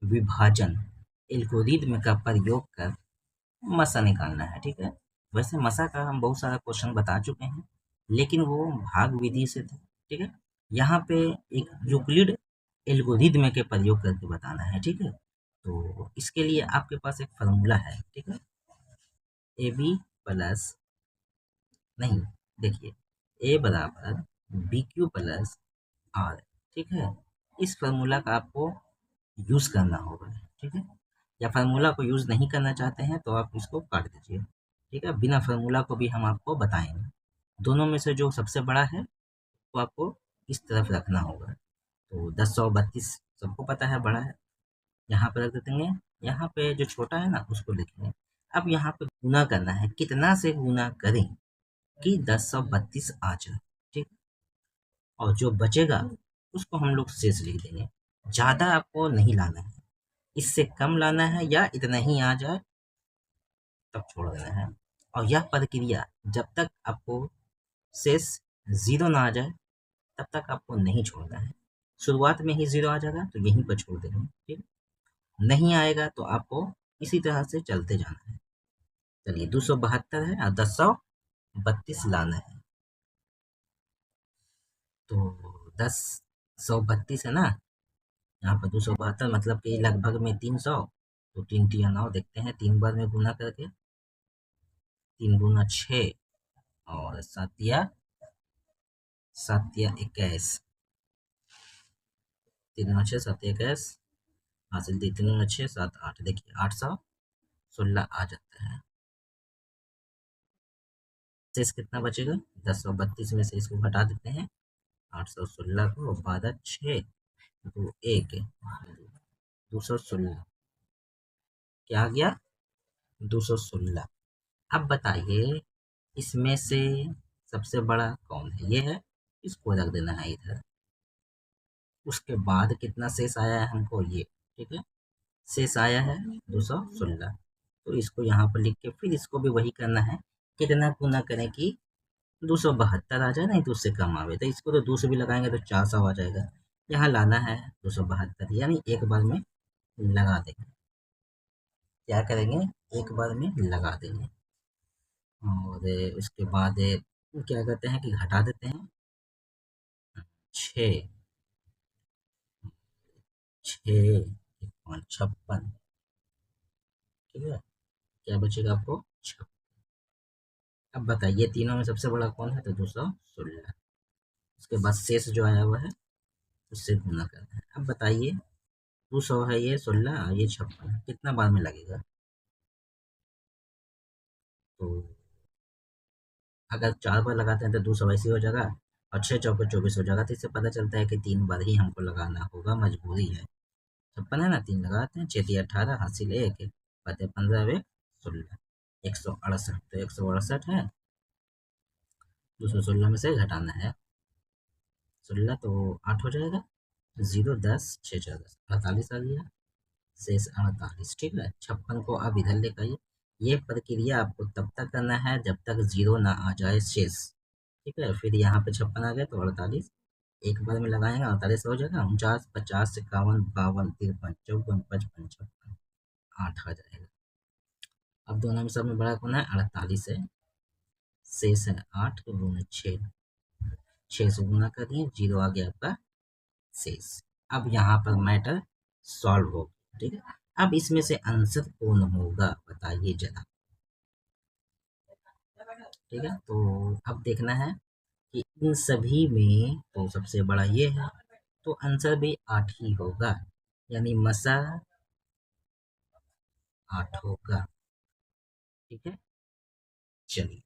विभाजन एल्गोरिदम का प्रयोग कर मसा निकालना है। ठीक है, वैसे मसा का हम बहुत सारा क्वेश्चन बता चुके हैं, लेकिन वो भाग विधि से थे। ठीक है, यहाँ पे एक यूक्लिड एल्गोरिदम के प्रयोग करके बताना है। ठीक है, तो इसके लिए आपके पास एक फार्मूला है। ठीक है, ए बी प्लस, नहीं, देखिए, ए बराबर बी क्यू प्लस आर। ठीक है, इस फार्मूला का आपको यूज करना होगा। ठीक है, या फार्मूला को यूज नहीं करना चाहते हैं तो आप इसको काट दीजिए। ठीक है, बिना फार्मूला को भी हम आपको बताएंगे। दोनों में से जो सबसे बड़ा है वो आपको इस तरफ रखना होगा। तो 1032 सबको पता है बड़ा है, यहाँ पे रख देंगे। यहाँ पे जो छोटा है ना उसको लिखेंगे। अब यहाँ पे गुना करना है, कितना से गुना करें कि 1032 आ जाए। ठीक, और जो बचेगा उसको हम लोग शेष लिख देंगे। ज़्यादा आपको नहीं लाना है, इससे कम लाना है, या इतना ही आ जाए तब छोड़ देना है। और यह प्रक्रिया जब तक आपको शेष ज़ीरो ना आ जाए तब तक आपको नहीं छोड़ना है। शुरुआत में ही ज़ीरो आ जाएगा तो यहीं पर छोड़ देना है। ठीक, नहीं आएगा तो आपको इसी तरह से चलते जाना है। चलिए, 272 है और 1032 लाना है। तो 1032 है ना, यहाँ पर 272 मतलब कि लगभग में 300। तो 3 तिया 9, देखते हैं 3 बार में गुना करके। 3 गुना 6 और 7 या 21। 3 गुना 6 7 या 21 हासिल थी। 3 गुना 6 7 8, देखिए 816 आ जाता है। शेष कितना बचेगा? 1032 में से इसको घटा देते हैं। 816 को 12 6 2 1 216 क्या आ गया? 216। अब बताइए इसमें से सबसे बड़ा कौन है? ये है, इसको रख देना है इधर। उसके बाद कितना शेष आया है हमको? ये। ठीक है, शेष आया है 216। तो इसको यहाँ पर लिख के फिर इसको भी वही करना है, कितना गुना करें कि 272 आ जाए, नहीं तो उससे कम आवे। तो इसको तो 2 से भी लगाएंगे तो 400 आ जाएगा। यहाँ लाना है 272, यानी एक बार में लगा देंगे। क्या करेंगे? एक बार में लगा देंगे। और उसके बाद क्या करते हैं कि घटा देते हैं। 6 6 56। ठीक है, क्या बचेगा आपको? 56। अब बताइए तीनों में सबसे बड़ा कौन है? तो 216। उसके बाद शेष जो आया हुआ है उससे गुना करना है। अब बताइए 200 है, ये 16 और ये 56, कितना बार में लगेगा? तो अगर 4 बार लगाते हैं तो 200 ऐसे हो जाएगा, और 6 चौके 24 हो जाएगा। तो इससे पता चलता है कि 3 बार ही हमको लगाना होगा, मजबूरी है। 56 है ना, 3 लगाते हैं। 6 तिया 18 हासिल 1 बटे 15 वे 16, 168। तो 168 है, 216 में से घटाना है 16 तो 8 हो जाएगा। 0 10 6 4 10 48 आ गया, शेष 48। ठीक है, 56 को आप इधर लेकर आइए। ये प्रक्रिया आपको तब तक करना है जब तक 0 ना आ जाए शेष। ठीक है, फिर यहाँ पे 56 आ गया तो 48, एक बार में लगाएंगे 48 हो जाएगा। 49 50 51 52 53 54 55 56 8 आ जाएगा। अब दोनों में सब में बड़ा कौन है? 48 है। शेष है 8 को गुना 6, 6 से गुना कर दिए, 0 आ गया आपका शेष। अब यहाँ पर मैटर सॉल्व हो गया। ठीक है, अब इसमें से आंसर कौन होगा बताइए जरा। ठीक है, तो अब देखना है कि इन सभी में तो सबसे बड़ा ये है, तो आंसर भी 8 ही होगा, यानी मसा 8 होगा। ठीक है, चलिए।